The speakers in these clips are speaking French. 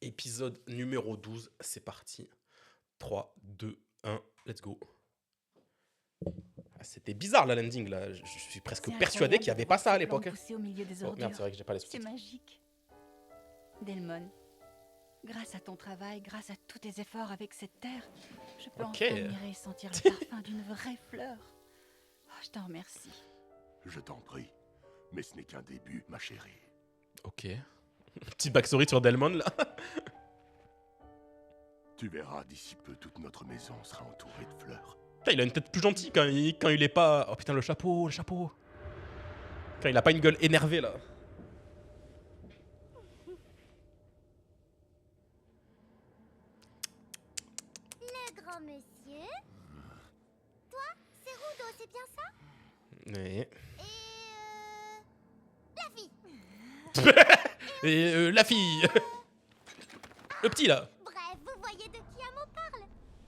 Épisode numéro 12, c'est parti. 3, 2, 1, let's go. Ah, c'était bizarre la landing là, je suis presque persuadé qu'il n'y avait pas ça à l'époque. Au milieu des Oh ordures. merde, c'est vrai que j'ai pas les C'est sous-titres. magique. Delmon, grâce à ton travail, grâce à tous tes efforts avec cette terre, je peux Ok. enfin admirer et sentir le parfum d'une vraie fleur. Oh, je t'en remercie. Je t'en prie. Mais ce n'est qu'un début, ma chérie. Ok. Petite backstory sur Delmon là. Tu verras, d'ici peu, toute notre maison sera entourée de fleurs. Putain, il a une tête plus gentille quand il est pas... Oh putain, le chapeau, le chapeau. Quand il a pas une gueule énervée là. Le grand monsieur. Toi, c'est Rudo, c'est bien ça? Ouais. Et Et la fille. Le petit là. bref, vous voyez de qui Amo parle.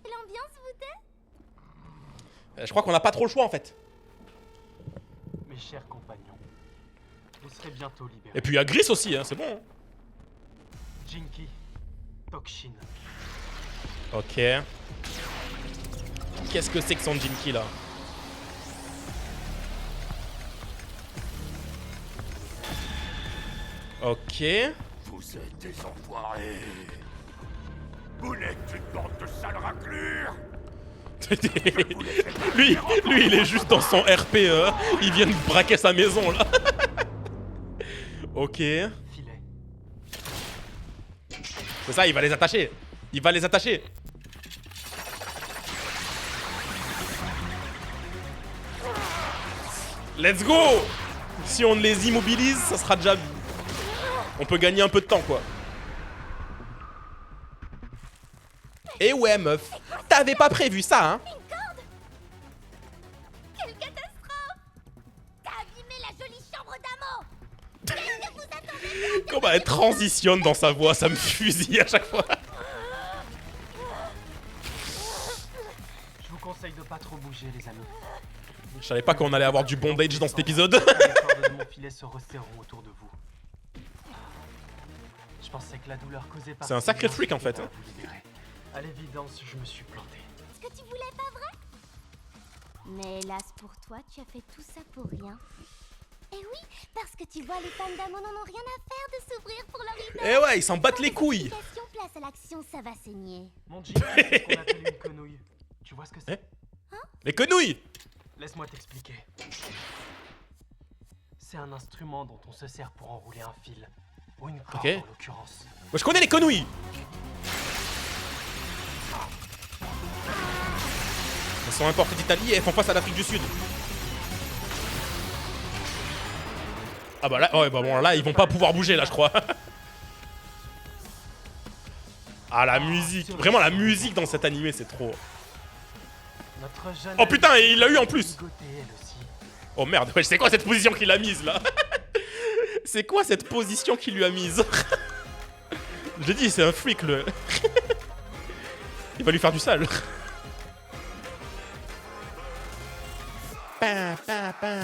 L'ambiance vous tait? Je crois qu'on n'a pas trop le choix en fait. Mes chers compagnons, vous serez bientôt libérés. Et puis il y a Gris aussi, hein, c'est bon. Hein. Jinky, Tokshin, Ok. Qu'est-ce que c'est que son Jinky là? Ok. Vous êtes des enfoirés. Vous n'êtes qu'une bande de sales raclures. lui, il est juste dans son RPE. Il vient de braquer sa maison là. Ok. filet. C'est ça, il va les attacher. Il va les attacher. Let's go! Si on les immobilise, ça sera déjà... On peut gagner un peu de temps, quoi. Et ouais, meuf. T'avais pas prévu ça, hein? Quelle catastrophe! T'as abîmé la jolie chambre d'Amo! Qu'est-ce que vous attendez? Comment elle transitionne dans sa voix, ça me fusille à chaque fois. Je vous conseille de pas trop bouger, les amis. Je savais pas qu'on allait avoir du bondage dans cet épisode. Les cordes de mon filet se resserreront autour de vous. Je pensais que la douleur causée par... C'est un sacré freak, en fait, hein. vous libérer. À l'évidence, je me suis planté. Ce que tu voulais, pas vrai? Mais hélas pour toi, tu as fait tout ça pour rien. Eh oui, parce que tu vois, les fans d'Amo n'en ont rien à faire de s'ouvrir pour leur idole. Eh ouais, ils s'en battent les couilles. Place à l'action, ça va saigner. Mon Jinky, c'est ce qu'on appelle une quenouille. Tu vois ce que c'est? Les quenouilles. Laisse-moi t'expliquer. C'est un instrument dont on se sert pour enrouler un fil. Ou une corde, Ok. en l'occurrence. Moi, je connais les quenouilles. Elles sont importées d'Italie et elles font face à l'Afrique du Sud. Ah bah là, ouais, bah bon, là, ils vont pas pouvoir bouger, là, je crois. Ah, la musique. Vraiment, la musique dans cet animé, c'est trop... Notre jeune Oh putain, et il l'a eu en plus. Ligoté, elle aussi. Oh merde, ouais, c'est quoi cette position qu'il a mise, là? C'est quoi cette position qu'il lui a mise? Je l'ai dit, c'est un freak, le... Il va lui faire du sale. Pa, pa, pa.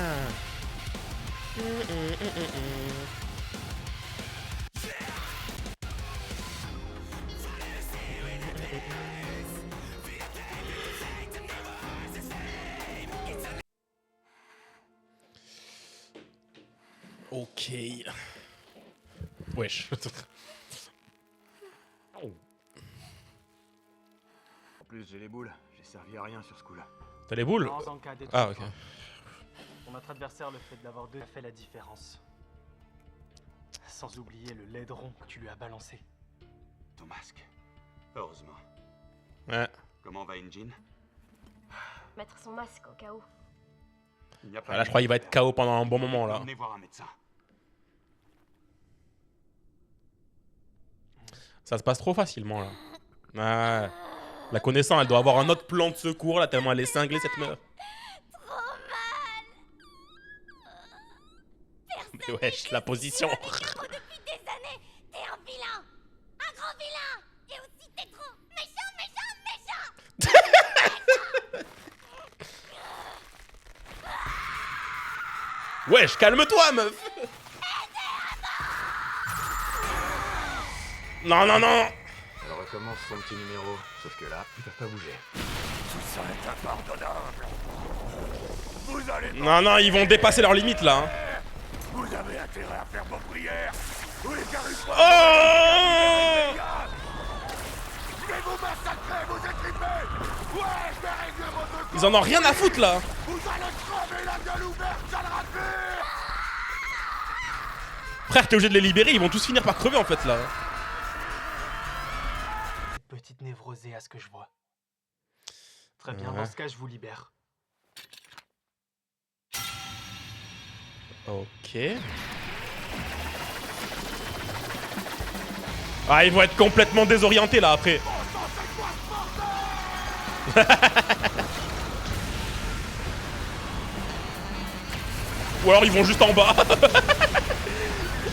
Ok. Wesh. En plus, j'ai les boules. J'ai servi à rien sur ce coup-là. T'as les boules? Non, Zanka, détrompe-toi. Ah, ok. Pour notre adversaire, le fait d'avoir deux a fait la différence. Sans oublier le laideron que tu lui as balancé. Ton masque. Heureusement. Ouais. Comment va Injin? Mettre son masque au cas où. Il n'y a pas Ah, là, je crois qu'il va être KO pendant un bon moment, là. Venez voir un médecin. Ça se passe trop facilement, là. Ouais. La connaissant, elle doit avoir un autre plan de secours, là, tellement elle est cinglée, cette meuf. Trop mal. Mais wesh, la position. Depuis des années, t'es un vilain. Un grand vilain. Et aussi, t'es trop méchant, méchant, méchant. Wesh, calme-toi, meuf. Non, non, non. Elle recommence son petit numéro, sauf que là, ils peuvent pas bouger. Tout ça est impardonnable. Vous allez pas... Non, non, ils vont dépasser leurs limites là. Hein. Vous avez intérêt à faire vos prières. Ou les carrus... Oh! Je vais vous massacrer, vous étriper. Ouais, je vais régler votre... Ils en ont rien à foutre là. Vous allez crever la gueule ouverte, sale rapide. Frère, t'es obligé de les libérer, ils vont tous finir par crever en fait là. Petite névrosée à ce que je vois. Très bien, Ouais. dans ce cas, je vous libère. Ok. Ah, ils vont être complètement désorientés là après. Ou alors ils vont juste en bas.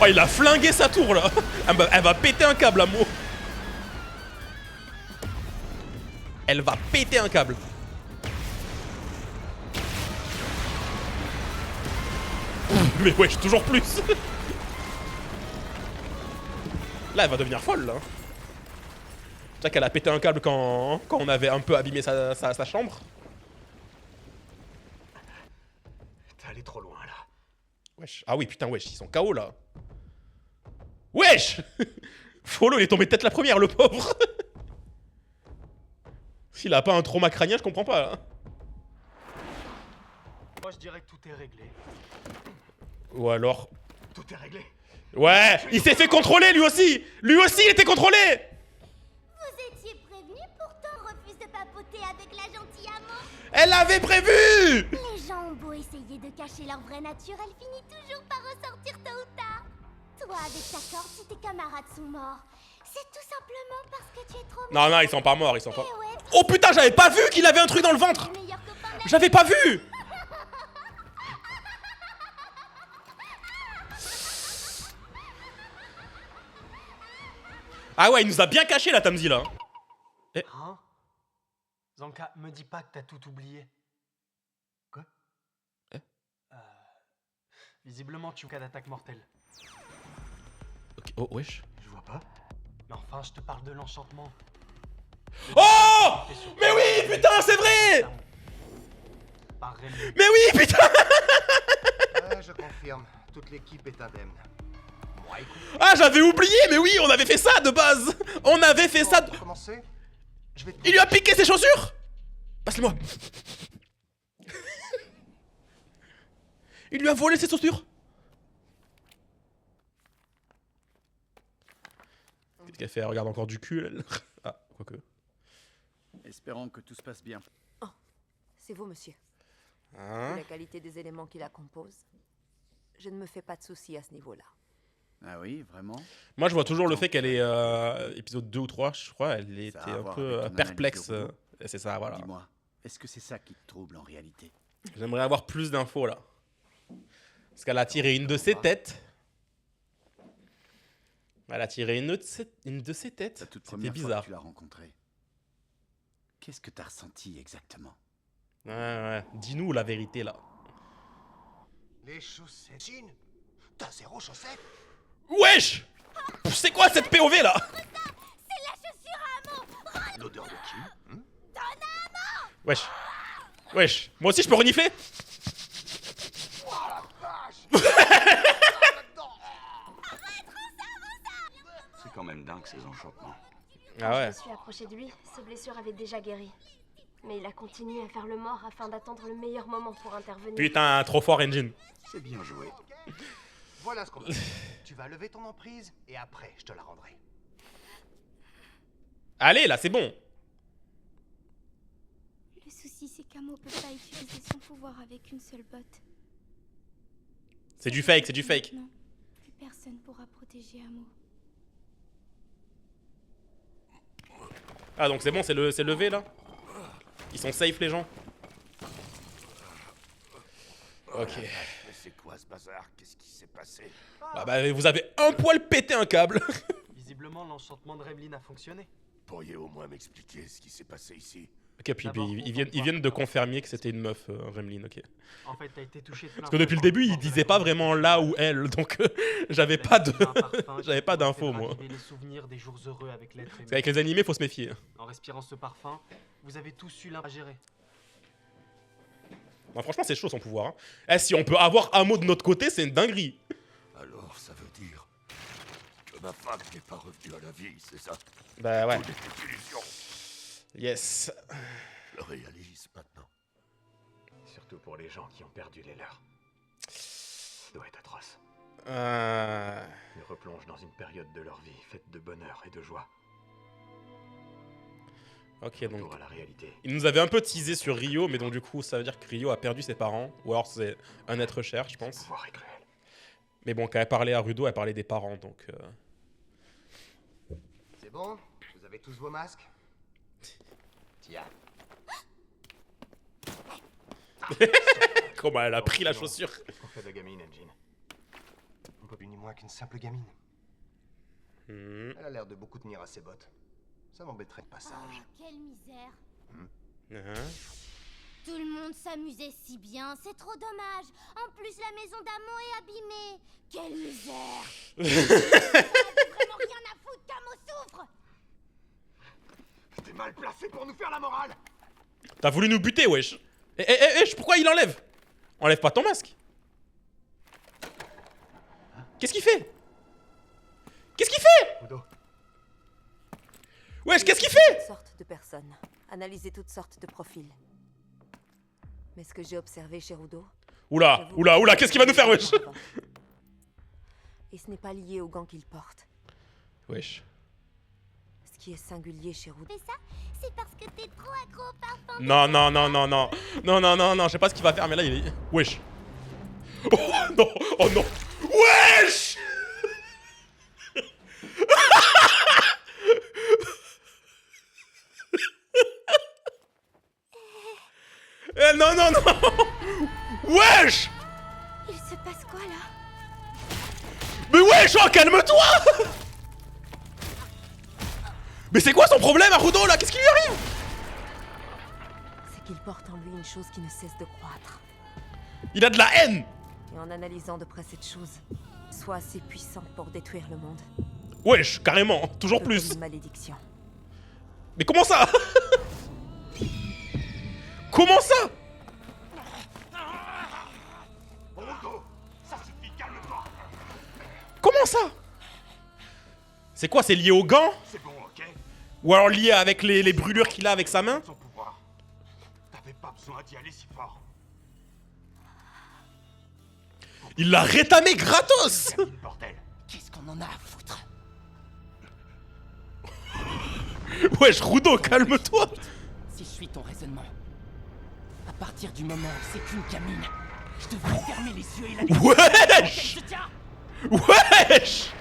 Oh, il a flingué sa tour là. Elle va péter un câble, Amo. Elle va péter un câble. Mais wesh, toujours plus. Là, elle va devenir folle là. C'est vrai qu'elle a pété un câble quand on avait un peu abîmé sa chambre. T'es allé trop loin là. Wesh. Ah oui, putain, wesh, ils sont KO là. Wesh. Follow, il est tombé tête la première, le pauvre. S'il a pas un trauma crânien, je comprends pas. Hein. Moi, je dirais que tout est réglé. Ou alors... Tout est réglé. Ouais, il s'est fait contrôler lui aussi. Lui aussi, il était contrôlé. Vous étiez prévenu, pourtant refuse de papoter avec la gentille amant. Elle l'avait prévu. Les gens ont beau essayer de cacher leur vraie nature, elle finit toujours par ressortir tôt ou tard. Toi, avec ta corde, si tes camarades sont morts, c'est tout simplement parce que tu es trop... Non, non, ils sont pas morts, ils sont pas... Eh ouais, Oh putain, j'avais pas vu qu'il avait un truc dans le ventre. le meilleur copain de la... J'avais pas vu. Ah ouais, il nous a bien caché la Tamzi là. Hein? Zanka, me dis pas que t'as tout oublié. Quoi? Visiblement, tu es en cas d'attaque mortelle. Ok, oh wesh. Je vois pas. Mais enfin, je te parle de l'enchantement. Oh. Mais oui, putain, c'est vrai. Par Rémi. Mais oui, putain. Ouais, je confirme. Toute l'équipe est indemne. Moi, écoute. Ah, j'avais oublié, mais oui, on avait fait ça de base. On avait fait ça. Pour commencer, je vais te... Il lui a piqué ses chaussures. Passe-les-moi. Il lui a volé ses chaussures. Qu'est-ce qu'elle fait? Elle regarde encore du cul, elle. Ah, quoique. Espérons que tout se passe bien. C'est vous, monsieur. Hein? La qualité des éléments qui la composent. Je ne me fais pas de soucis à ce niveau-là. Ah oui, vraiment? Moi, je vois toujours le fait qu'elle est épisode 2 ou 3, je crois. Elle était Ça a à un voir peu avec ton perplexe. analyse au C'est ça, voilà. Dis-moi, est-ce que c'est ça qui te trouble en réalité? J'aimerais avoir plus d'infos là. Parce qu'elle a tiré une de ses têtes. Elle a tiré une de ses têtes. La toute C'était première fois bizarre. que tu l'as rencontré, qu'est-ce que t'as ressenti exactement? Ouais, ouais. Dis-nous la vérité là. Les chaussettes. Chine, t'as 0 chaussettes? Wesh! C'est quoi cette POV là? C'est la chaussure à amant. L'odeur de qui? Wesh. Wesh. Moi aussi je peux renifler? C'est quand même dingue ces enchantements. Ah ouais. Je me suis approché de lui, ses blessures avaient déjà guéri. Mais il a continué à faire le mort afin d'attendre le meilleur moment pour intervenir. Putain, trop fort engine. C'est bien joué. Voilà ce qu'on fait. Tu vas lever ton emprise et après, je te la rendrai. Allez là, c'est bon. Le souci, c'est qu'Amo peut pas utiliser son pouvoir avec une seule botte. C'est du fake, c'est du fake. Non, plus personne pourra protéger Amo. Ah donc c'est bon, c'est levé là? Ils sont safe les gens? Ok. Mais c'est quoi ce bazar? Qu'est-ce qui s'est passé? Ah bah vous avez un poil pété un câble. Visiblement, l'enchantement de Remlin a fonctionné. Pourriez au moins m'expliquer ce qui s'est passé ici? Ok, puis D'abord, ils viennent de confirmer que c'était une meuf, Gremlin, ok. En fait, t'as été touché de plein Parce que depuis le fouet début, par ils le disaient pas pouvoir de la vraiment communauté. là ou elle, donc j'avais Elle a pas de... diffusé un parfum qui j'avais pas pourrait d'infos, faire moi. raviver les souvenirs des jours heureux avec l'être aimé. Parce qu'avec les animés, faut se méfier. En respirant ce parfum, vous avez tous eu à gérer. Non, franchement, c'est chaud son pouvoir. Hein. Eh, si on peut avoir un mot de notre côté, c'est une dinguerie. Alors ça veut dire que ma femme n'est pas revenue à la vie, c'est ça? Bah ouais. Tout est une illusion. Yes. Je le réalise maintenant. Surtout pour les gens qui ont perdu les leurs. Ça doit être atroce. Ils replongent dans une période de leur vie faite de bonheur et de joie. Ok, donc... Retour à la réalité. Il nous avait un peu teasé sur Rio, mais donc du coup, ça veut dire que Rio a perdu ses parents. Ou alors c'est un être cher, je pense. Le pouvoir est cruel. Mais bon, quand elle parlait à Rudo, elle parlait des parents, donc... C'est bon? Vous avez tous vos masques? Tiens. Comment elle a pris la chaussure. Qu'est-ce qu'on fait de la gamine, Engine? On peut plus ni moins qu'une simple gamine. Hmm. Elle a l'air de beaucoup tenir à ses bottes. Ça m'embêterait de passage. Quelle misère. Hein. Tout le monde s'amusait si bien, c'est trop dommage. En plus, la maison d'Amo est abîmée. Quelle misère. Vraiment rien à foutre qu'Amo souffre. T'es mal placé pour nous faire la morale. T'as voulu nous buter, wesh. Pourquoi il enlève? Enlève pas ton masque. Qu'est-ce qu'il fait? Qu'est-ce qu'il fait? Rudo, Wesh, qu'est-ce qu'il fait? Toutes sortes de personnes, analyser toutes sortes de profils. Mais ce que j'ai observé chez Rudo... Oula, oula, qu'est-ce qu'il va nous faire, wesh? Et ce n'est pas lié au gant qu'il porte. Wesh. Ce qui est singulier chez Rudo... Et ça, c'est parce que t'es trop accro au parfum. Non, je sais pas ce qu'il va faire, mais là, il est... Wesh. Oh non, oh non. Wesh. Non. Wesh. Il se passe quoi là? Mais wesh, oh, calme-toi. Mais c'est quoi son problème à Rudo, là? Qu'est-ce qui lui arrive? C'est qu'il porte en lui une chose qui ne cesse de croître. Il a de la haine. Et en analysant de près cette chose, soit assez puissant pour détruire le monde. Wesh, carrément, toujours Peu plus. comme une malédiction. Mais comment ça? Comment ça? Rudo, ça suffit, calme-toi. Comment ça? C'est quoi, c'est lié au gant? C'est bon, ok? Ou alors lié avec les brûlures qu'il a avec sa main? Son pouvoir. T'avais pas besoin d'y aller si fort. Il l'a rétamé gratos. Gamine, bordel. Qu'est-ce qu'on en a à foutre? Wesh, Rudo, calme-toi. Si je suis ton raisonnement, à partir du moment où c'est qu'une gamine, je devrais fermer les yeux et la Wesh. Je tiens. Wesh.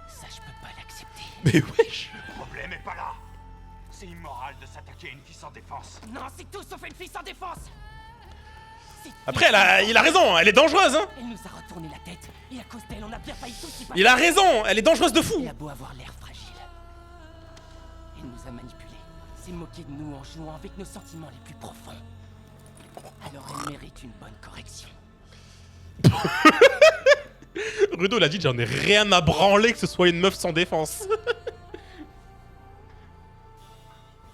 Ça, je peux pas l'accepter. Mais wesh. Le problème est pas là. C'est immoral de s'attaquer à une fille sans défense. Non, c'est tout sauf une fille sans défense. Après, il a raison, elle est dangereuse, hein. Elle nous a retourné la tête, et à cause d'elle, on a bien failli tous y passer. Il a raison, elle est dangereuse de fou. Elle a beau avoir l'air fragile. Elle nous a manipulés, s'est moquée de nous en jouant avec nos sentiments les plus profonds. Alors elle mérite une bonne correction. Rudo l'a dit, j'en ai rien à branler que ce soit une meuf sans défense.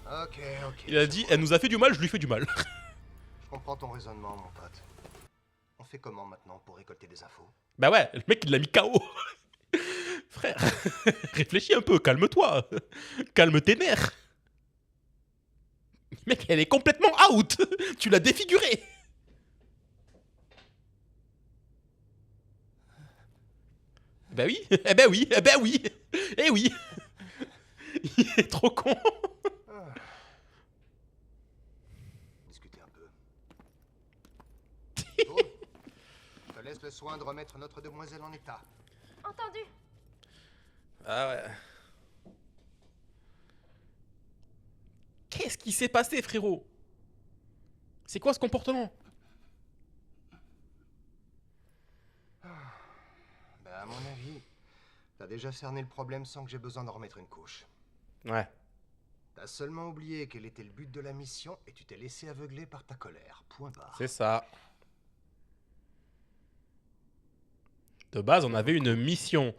Ok. Il a dit, elle nous a fait du mal, je lui fais du mal. Je comprends ton raisonnement, mon pote. On fait comment maintenant pour récolter des infos? Bah ouais, le mec il l'a mis KO. Frère, réfléchis un peu, calme-toi. Calme tes nerfs. Mec, elle est complètement out. Tu l'as défigurée. Bah oui, eh ben oui, eh oui. Il est trop con. Discuter un peu. Bon, je te laisse le soin de remettre notre demoiselle en état. Entendu. Ah ouais. Qu'est-ce qui s'est passé, frérot? C'est quoi ce comportement? Ben, à mon avis, T'as déjà cerné le problème sans que j'ai besoin d'en remettre une couche. Ouais. T'as seulement oublié quel était le but de la mission et tu t'es laissé aveugler par ta colère. Point barre. C'est ça. De base, on avait une mission.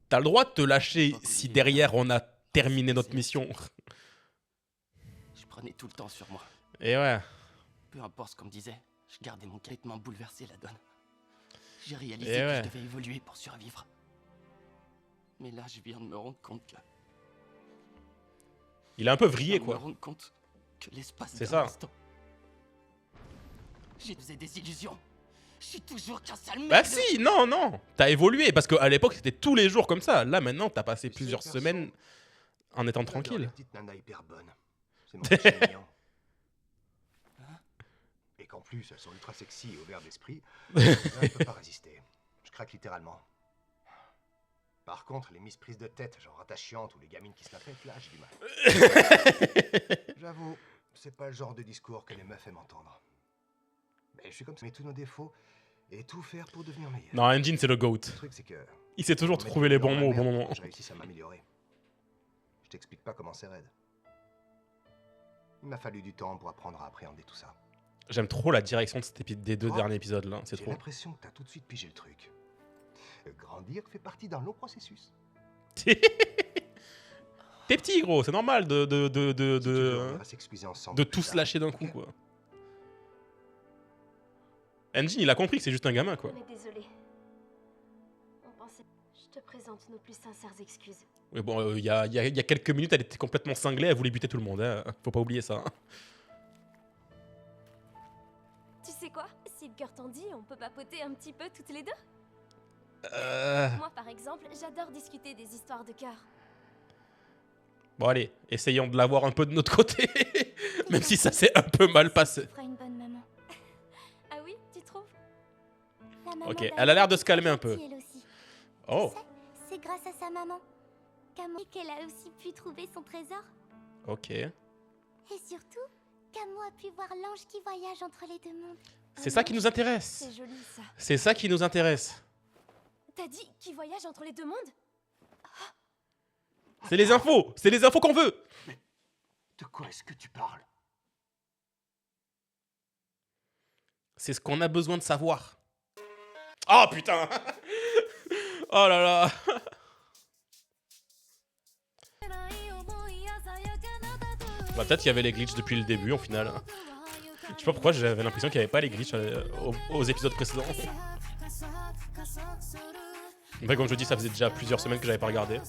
T'as le droit de te lâcher si derrière on a terminé notre mission. Je prenais tout le temps sur moi. Et ouais. Peu importe ce qu'on me disait, je gardais mon complètement bouleversé la donne. J'ai réalisé Et que ouais. je devais évoluer pour survivre. Mais là, je viens de me rendre compte que... Il est un peu vrillé, me quoi. rendre compte que l'espace C'est d'un ça. instant, j'ai des illusions. Je suis toujours qu'un sale mec. Bah si, non, non. T'as évolué parce qu'à l'époque c'était tous les jours comme ça. Là maintenant t'as passé Tu sais, plusieurs perso, semaines en étant j'adore les tranquille. petites nanas hyper bonnes. C'est mon péché mignon. Et qu'en plus, elles sont ultra sexy et ouvertes d'esprit. Là, je peux pas résister. Je craque littéralement. Par contre, les mises prises de tête, genre attachantes ou les gamines qui se la pètent, là, j'ai du mal. J'avoue, c'est pas le genre de discours que les meufs aiment entendre. Mais je suis comme ça, mais tous nos défauts et tout faire pour devenir meilleur. Non, Engine c'est le GOAT. Le truc, c'est que Il sait toujours on met trouver les tout bons dans mots au la bon merde moment. pour que je réussisse à m'améliorer. Je t'explique pas comment c'est raide. Il m'a fallu du temps pour apprendre à appréhender tout ça. J'aime trop la direction de des deux Toi, derniers épisodes là, c'est J'ai trop. l'impression que t'as tout de suite pigé le truc. Grandir fait partie d'un long processus. T'es petit gros, c'est normal Si tu veux, on ira s'excuser ensemble de plus tout se tard, lâcher d'un coup ok? quoi. Engine il a compris que c'est juste un gamin quoi. On est désolé. On pensait... Je te présente nos plus sincères excuses. Mais bon, il y a quelques minutes elle était complètement cinglée, elle voulait buter tout le monde. Hein. Faut pas oublier ça. Hein. Tu sais quoi? Si le cœur t'en dit, on peut papoter un petit peu toutes les deux. Moi, par exemple, j'adore discuter des histoires de cœur. Bon allez, essayons de l'avoir un peu de notre côté. Même si ça s'est un peu mal passé. Tu feras une bonne maman. Ah oui, tu trouves? La maman Ok, d'Annie elle a l'air de se est calmer un peu. gentille, elle aussi. Oh, Tu sais, c'est grâce à sa maman qu'elle a aussi pu trouver son trésor. ok. Et surtout, Camo a pu voir l'ange qui voyage entre les deux mondes. C'est ça qui nous intéresse. C'est joli, ça. C'est ça qui nous intéresse. T'as dit qu'il voyage entre les deux mondes? C'est les infos. C'est les infos qu'on veut. De quoi est-ce que tu parles? C'est ce qu'on a besoin de savoir. Oh putain. Oh là là. Bah, peut-être qu'il y avait les glitches depuis le début, en final. Je sais pas pourquoi j'avais l'impression qu'il n'y avait pas les glitches aux épisodes précédents. En fait, comme je dis, ça faisait déjà plusieurs semaines que j'avais pas regardé.